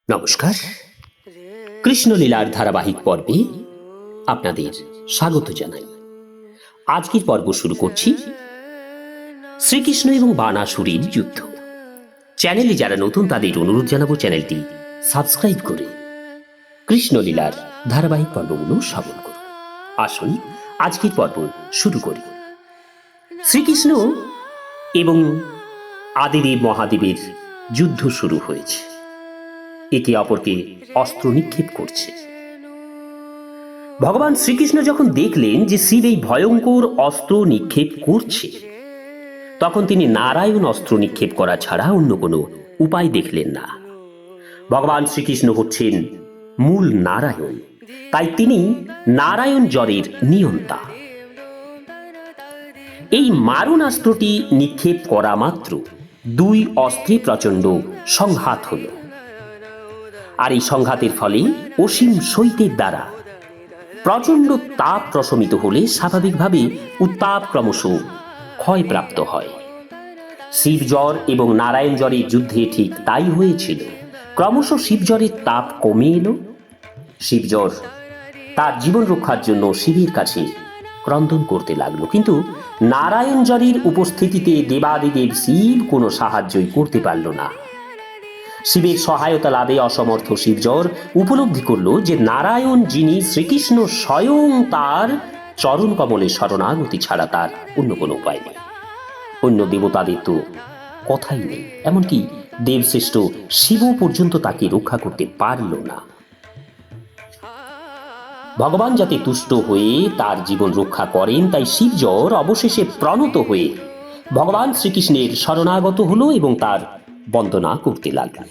নমস্কার। কৃষ্ণলীলার ধারাবাহিক পর্বে আপনাদের স্বাগত জানাই। আজকের পর্ব শুরু করছি শ্রীকৃষ্ণ এবং বানাসুরের যুদ্ধ। চ্যানেলে যারা নতুন তাদের অনুরোধ জানাবো চ্যানেলটি সাবস্ক্রাইব করে কৃষ্ণলীলার ধারাবাহিক পর্বগুলো শ্রবণ করুন। আসুন আজকের পর্ব শুরু করি। শ্রীকৃষ্ণ এবং আদিদেব মহাদেবের যুদ্ধ শুরু হয়েছে। একে অপরকে অস্ত্র নিক্ষেপ করছে। ভগবান শ্রীকৃষ্ণ যখন দেখলেন যে শিব এই ভয়ঙ্কর অস্ত্র নিক্ষেপ করছে, তখন তিনি নারায়ণ অস্ত্র নিক্ষেপ করা ছাড়া অন্য কোনো উপায় দেখলেন না। ভগবান শ্রীকৃষ্ণ হচ্ছেন মূল নারায়ণ, তাই তিনি নারায়ণ জ্বরের নিয়ন্তা। এই মারণাস্ত্রটি নিক্ষেপ করা মাত্র দুই অস্ত্রে প্রচণ্ড সংঘাত হল। আর এই সংঘাতের ফলে অসীম শৈত্যের দ্বারা প্রচণ্ড তাপ প্রশমিত হলে স্বাভাবিকভাবে উত্তাপ ক্রমশ ক্ষয়প্রাপ্ত হয়। শিবজ্বর এবং নারায়ণ জ্বরের যুদ্ধে ঠিক তাই হয়েছিল। ক্রমশ শিবজ্বরের তাপ কমে এলো। শিবজ্বর তার জীবন রক্ষার জন্য শিবের কাছে ক্রন্দন করতে লাগলো, কিন্তু নারায়ণ জ্বরের উপস্থিতিতে দেবাদিদেব শিব কোনো সাহায্যই করতে পারল না। শিবের সহায়তা লাভে অসমর্থ শিবজ্বর উপলব্ধি করল যে নারায়ণ, যিনি শ্রীকৃষ্ণ স্বয়ং, তার চরণ কমলে শরণাগতি ছাড়া তার অন্য কোনো উপায় নেই। অন্য দেবতাদের তো কথাই নেই, এমনকি দেবশ্রেষ্ঠ শিব পর্যন্ত তাকে রক্ষা করতে পারল না। ভগবান যাতে তুষ্ট হয়ে তার জীবন রক্ষা করেন, তাই শিবজ্বর অবশেষে প্রণত হয়ে ভগবান শ্রীকৃষ্ণের শরণাগত হলো এবং তার বন্দনা করতে লাগল।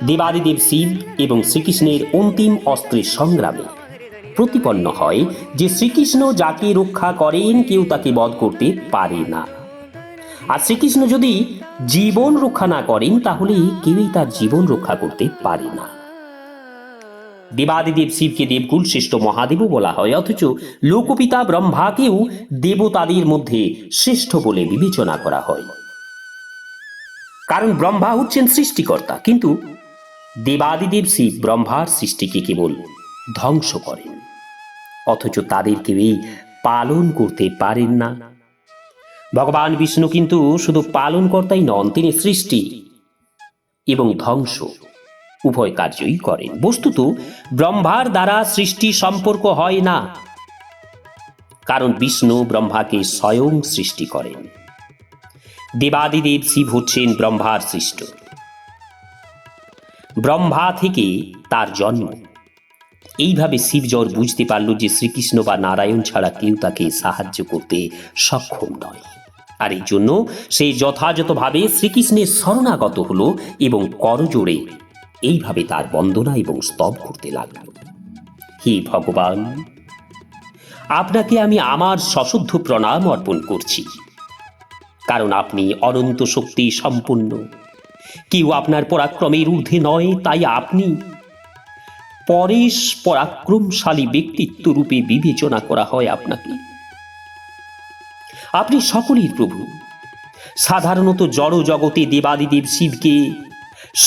দেবাদিদেব শিব এবং শ্রীকৃষ্ণের অন্তিম অস্ত্রের সংগ্রামে প্রতিপন্ন হয় যে শ্রীকৃষ্ণ যাকে রক্ষা করেন কেউ তাকে বধ করতে পারে না। আর শ্রীকৃষ্ণ যদি জীবন রক্ষা না করেন তাহলে কেউই তার জীবন রক্ষা করতে পারে না। দেবাদিদেব শিবকে দেবকুল শ্রেষ্ঠ মহাদেবও বলা হয়, অথচ লোকপিতা ব্রহ্মাকেও দেবতাদের মধ্যে শ্রেষ্ঠ বলে বিবেচনা করা হয়। কারণ ব্রহ্মা হচ্ছেন সৃষ্টিকর্তা, কিন্তু দেবাদিদেব শিব ব্রহ্মার সৃষ্টিকে কেবল ধ্বংস করেন, অথচ তাদের কেউই পালন করতে পারেন না। ভগবান বিষ্ণু কিন্তু শুধু পালনকর্তাই নন, তিনি সৃষ্টি এবং ধ্বংস উভয় কার্যই করেন। বস্তুত ব্রহ্মার দ্বারা সৃষ্টি সম্পর্ক হয় না, কারণ বিষ্ণু ব্রহ্মাকে স্বয়ং সৃষ্টি করেন। দেবাদিদেব শিব হচ্ছেন ব্রহ্মার সৃষ্ট, ব্রহ্মা থেকে তার জন্ম। এইভাবে শিবজ্বর বুঝতে পারল যে শ্রীকৃষ্ণ বা নারায়ণ ছাড়া কেউ তাকে সাহায্য করতে সক্ষম নয়। আর এই জন্য সে যথাযথভাবে শ্রীকৃষ্ণের শরণাগত হলো এবং করজোড়ে এইভাবে তার বন্দনা এবং স্তব করতে লাগল। হে ভগবান, আপনাকে আমি আমার সশুদ্ধ প্রণাম অর্পণ করছি, কারণ আপনি অনন্ত শক্তি সম্পন্ন। কেউ আপনার পরাক্রমের ঊর্ধ্বে নয়, তাই আপনি পরেশ পরাক্রমশালী ব্যক্তিত্ব রূপে বিবেচনা করা হয় আপনাকে। আপনি সকলের প্রভু। সাধারণত জড় জগতে দেবাদিদেব শিবকে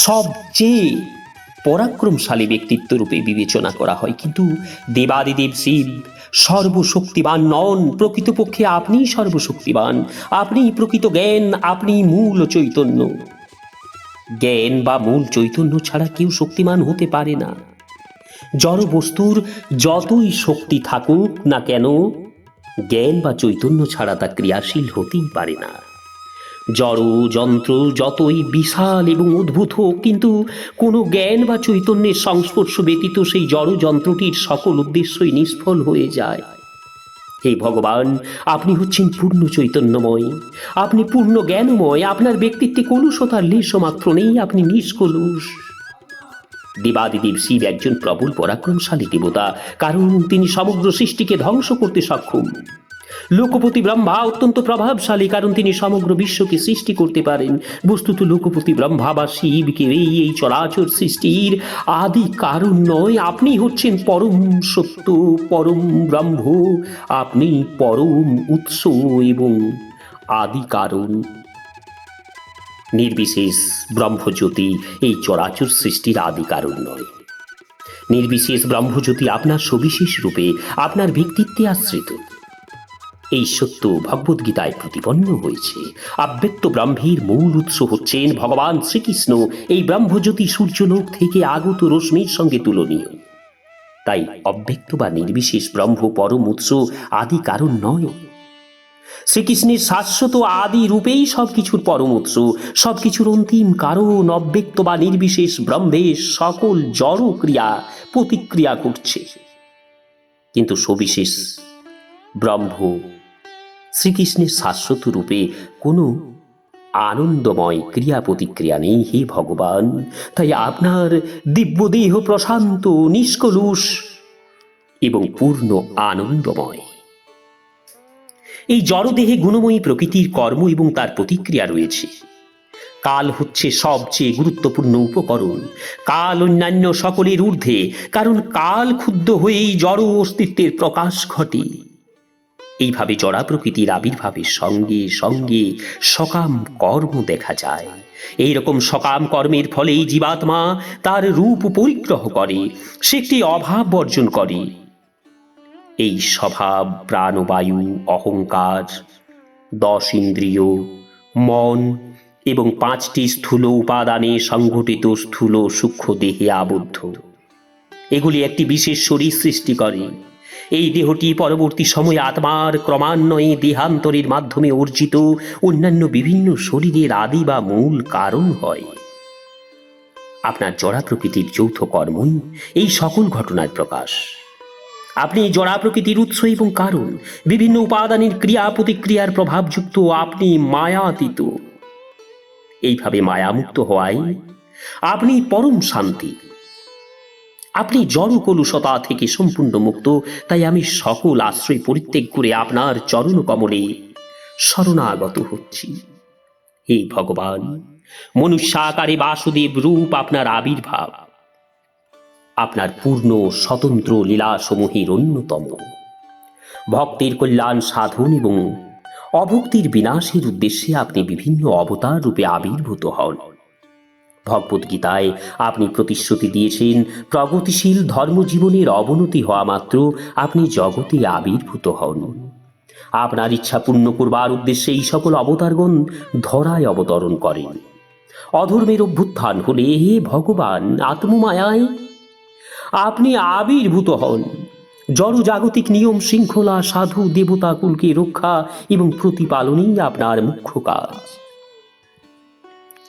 সবচেয়ে পরাক্রমশালী ব্যক্তিত্ব রূপে বিবেচনা করা হয়, কিন্তু দেবাদিদেব শিব সর্বশক্তিমান নন। প্রকৃতপক্ষে আপনিই সর্বশক্তিমান, আপনিই প্রকৃত জ্ঞান, আপনিই মূল চৈতন্য। জ্ঞান বা মূল চৈতন্য ছাড়া কেউ শক্তিমান হতে পারে না। জড় বস্তুর যতই শক্তি থাকুক না কেন, জ্ঞান বা চৈতন্য ছাড়া তা ক্রিয়াশীল হতেই পারে না। জড় যন্ত্র যতই বিশাল এবং অদ্ভুত হোক, কিন্তু কোনো জ্ঞান বা চৈতন্যের সংস্পর্শ ব্যতীত সেই জড় যন্ত্রটির সকল উদ্দেশ্যই নিষ্ফল হয়ে যায়। হে ভগবান, আপনি হচ্ছেন পূর্ণ চৈতন্যময়, আপনি পূর্ণ জ্ঞানময়। আপনার ব্যক্তিত্বে কলুষতার লেশও মাত্র নেই, আপনি নিষ্কলুষ। দেবাদিদেব শিব একজন প্রবল পরাক্রমশালী দেবতা, কারণ তিনি সমগ্র সৃষ্টিকে ধ্বংস করতে সক্ষম। লোকপতি ব্রহ্মা অত্যন্ত প্রভাবশালী, কারণ তিনি সমগ্র বিশ্বকে সৃষ্টি করতে পারেন। বস্তুত লোকপতি ব্রহ্মা বা শিবকে এই চরাচর সৃষ্টির আদি কারণ নয়, আপনি হচ্ছেন পরম সত্য, পরম ব্রহ্ম। আপনি পরম উৎস এবং আদি কারণ। নির্বিশেষ ব্রহ্মজ্যোতি এই চরাচর সৃষ্টির আদি কারণ নয়। নির্বিশেষ ব্রহ্মজ্যোতি আপনার সবিশেষ রূপে আপনার ব্যক্তিত্বে আশ্রিত। এই সত্য ভগবদ্গীতায় প্রতিপন্ন হয়েছে। অব্যক্ত ব্রহ্মের মূল উৎস হচ্ছেন ভগবান শ্রীকৃষ্ণ। এই ব্রহ্মজ্যোতি সূর্যলোক থেকে আগত রশ্মির সঙ্গে তুলনীয়। তাই অব্যক্ত বা নির্বিশেষ ব্রহ্ম পরম উৎস, আদি কারণ নয়। শ্রীকৃষ্ণের শাশ্বত আদি রূপেই সবকিছুর পরম উৎস, সবকিছুর অন্তিম কারণ। অব্যক্ত বা নির্বিশেষ ব্রহ্মের সকল জড় ক্রিয়া প্রতিক্রিয়া করছে, কিন্তু সবিশেষ ব্রহ্ম শ্রীকৃষ্ণের শাশ্বত রূপে কোনো আনন্দময় ক্রিয়া প্রতিক্রিয়া নেই। হে ভগবান, তাই আপনার দিব্যদেহ প্রশান্ত, নিষ্কলুষ এবং পূর্ণ আনন্দময়। এই জড়দেহে গুণময়ী প্রকৃতির কর্ম এবং তার প্রতিক্রিয়া রয়েছে। কাল হচ্ছে সবচেয়ে গুরুত্বপূর্ণ উপকরণ। কাল অন্যান্য সকলের ঊর্ধ্বে, কারণ কাল ক্ষুব্ধ হয়েই জড় অস্তিত্বের প্রকাশ ঘটে। এইভাবে জড়া প্রকৃতির আবির্ভাবের সঙ্গে সঙ্গে সকাম কর্ম দেখা যায়। এইরকম সকাম কর্মের ফলেই জীবাত্মা তার রূপ পরিগ্রহ করে, সে একটি অভাব বর্জন করে। এই স্বভাব প্রাণবায়ু, অহংকার, 10 ইন্দ্রিয়, মন এবং 5টি স্থূল উপাদানে সংঘটিত স্থূল সূক্ষ্ম দেহে আবদ্ধ। এগুলি একটি বিশেষ শরীর সৃষ্টি করে। এই দেহটি পরবর্তী সময়ে আত্মার ক্রমান্বয়ে দেহান্তরের মাধ্যমে অর্জিত অন্যান্য বিভিন্ন শরীরের আদি বা মূল কারণ হয়। আপনার জড়া প্রকৃতির যৌথ কর্মই এই সকল ঘটনার প্রকাশ। আপনি জড়া প্রকৃতির উৎস এবং কারণ। বিভিন্ন উপাদানের ক্রিয়া প্রতিক্রিয়ার প্রভাবযুক্ত আপনি মায়াতীত। এইভাবে মায়ামুক্ত হওয়ায় আপনি পরম শান্তি। আপনি জড় কলুষতা থেকে সম্পূর্ণ মুক্ত। তাই আমি সকল আশ্রয় পরিত্যাগ করে আপনার চরণ কমলে শরণাগত হচ্ছি। হে ভগবান, মনুষ্যাকারে বাসুদেব রূপ আপনার আবির্ভাব। আপনার পূর্ণ স্বতন্ত্র লীলাসমূহের অন্যতম। ভক্তের কল্যাণ সাধন এবং অভক্তির বিনাশের উদ্দেশ্যে আপনি বিভিন্ন অবতার রূপে আবির্ভূত হন। ভগবদ্গীতায় আপনি প্রতিশ্রুতি দিয়েছেন, প্রগতিশীল ধর্মজীবনের অবনতি হওয়া মাত্র আপনি জগতে আবির্ভূত হন। আপনার ইচ্ছা পূর্ণ করবার উদ্দেশ্যে এই সকল অবতারগণ ধরায় অবতরণ করেন। অধর্মের অভ্যুত্থান হলে হে ভগবান, আত্মমায়ায় আপনি আবির্ভূত হন। জড়জাগতিক নিয়ম শৃঙ্খলা, সাধু দেবতা কুলকে রক্ষা এবং প্রতিপালনই আপনার মুখ্য কাজ।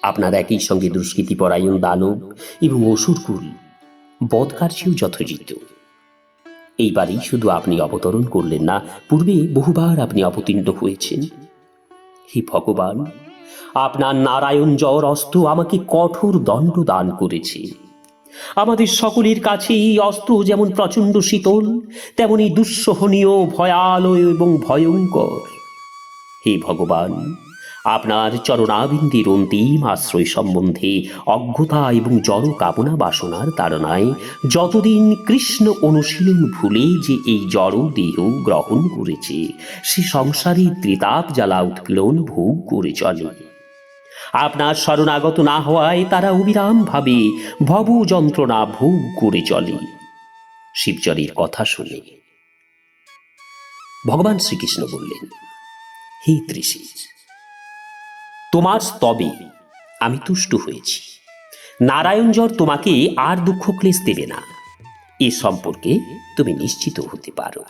আপনার একই সঙ্গে দুষ্কৃতিপরায়ণ দানব এবং অসুরকুল বধকার্যেও যথোচিত। এইবারই শুধু আপনি অবতরণ করলেন না, পূর্বে বহুবার আপনি অবতীর্ণ হয়েছেন। হে ভগবান, আপনার নারায়ণ জ্বর অস্ত্র আমাকে কঠোর দণ্ড দান করেছে। আমাদের সকলের কাছে এই অস্ত্র যেমন প্রচণ্ড শীতল, তেমনি দুঃসহনীয়, ভয়ালয় এবং ভয়ঙ্কর। হে ভগবান, আপনার চরণাবিন্দের অন্তিম আশ্রয় সম্বন্ধে অজ্ঞতা এবং জড় কামনা বাসনার তাড়নায় যতদিন কৃষ্ণ অনুশীলন ভুলে যে এই জড় দেহ গ্রহণ করেছে, সে সংসারে ত্রিতাপ জ্বালা উৎপীড়ন ভোগ করে চলে। আপনার শরণাগত না হওয়ায় তারা অবিরাম ভাবে ভব যন্ত্রণা ভোগ করে চলে। শিবচরের কথা শুনে ভগবান শ্রীকৃষ্ণ বললেন, হে ত্রিশির, তোমার স্তবে আমি তুষ্ট হয়েছি। নারায়ণ জ্বর তোমাকে আর দুঃখ ক্লেশ দেবে না, এ সম্পর্কে তুমি নিশ্চিত হতে পারো।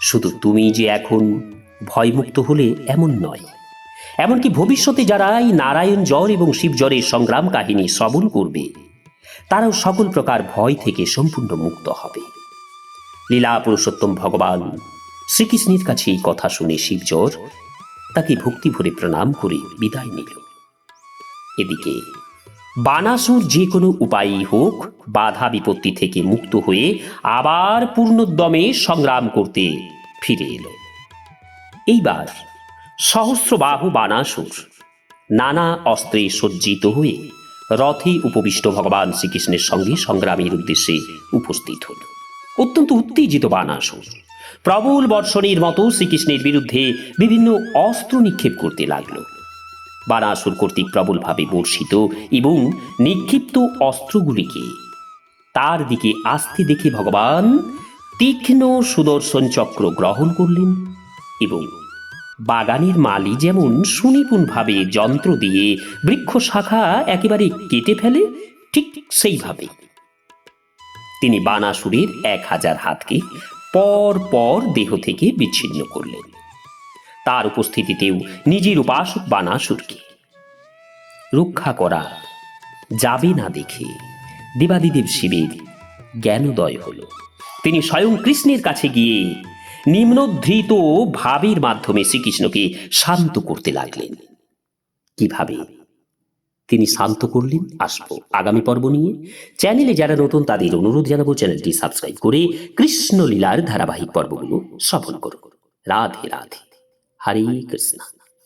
শুধু তুমি যে এখন ভয়মুক্ত হলে এমন নয়, এমনকি ভবিষ্যতে যারা এই নারায়ণ জ্বর এবং শিবজ্বরের সংগ্রাম কাহিনী শ্রবণ করবে, তারাও সকল প্রকার ভয় থেকে সম্পূর্ণ মুক্ত হবে। লীলা পুরুষোত্তম ভগবান শ্রীকৃষ্ণের কাছে এই কথা শুনে শিবজ্বর তাকে ভক্তি ভরে প্রণাম করে বিদায় নিল। এদিকে বানাসুর যে কোনো উপায়ই হোক বাধা বিপত্তি থেকে মুক্ত হয়ে আবার পূর্ণোদ্যমে সংগ্রাম করতে ফিরে এলো। এইবার সহস্রবাহু বানাসুর নানা অস্ত্রে সজ্জিত হয়ে রথে উপবিষ্ট ভগবান শ্রীকৃষ্ণের সঙ্গে সংগ্রামের উদ্দেশ্যে উপস্থিত হল। অত্যন্ত উত্তেজিত বানাসুর প্রবল বর্ষণের মতো শ্রীকৃষ্ণের বিরুদ্ধে বিভিন্ন অস্ত্র নিক্ষেপ করতে লাগল। বানাসুর কর্তৃক প্রবলভাবে বর্ষিত এবং নিক্ষিপ্ত অস্ত্রগুলিকে তার দিকে আসতে দেখে ভগবান তীক্ষ্ণ সুদর্শন চক্র গ্রহণ করলেন এবং বাগানের মালি যেমন সুনিপুণভাবে যন্ত্র দিয়ে বৃক্ষ শাখা একেবারে কেটে ফেলে, ঠিক সেইভাবে তিনি বানাসুরের 1000 হাতকে পর পর দেহ থেকে বিচ্ছিন্ন করলেন। তার উপস্থিতিতেও নিজের উপাসক বানাসুরকে রক্ষা করা যাবে না দেখে দেবাদিদেব শিবের জ্ঞানোদয় হল। তিনি স্বয়ং কৃষ্ণের কাছে গিয়ে নিম্নধৃত ভাবের মাধ্যমে শ্রীকৃষ্ণকে শান্ত করতে লাগলেন। কিভাবে তিনি শান্ত করলেন আসবো আগামী পর্ব নিয়ে। চ্যানেলে যারা নতুন তাদের অনুরোধ জানাবো চ্যানেলটি সাবস্ক্রাইব করে কৃষ্ণ লীলার ধারাবাহিক পর্বগুলো সফল করুন। রাধে রাধে, হরে কৃষ্ণ।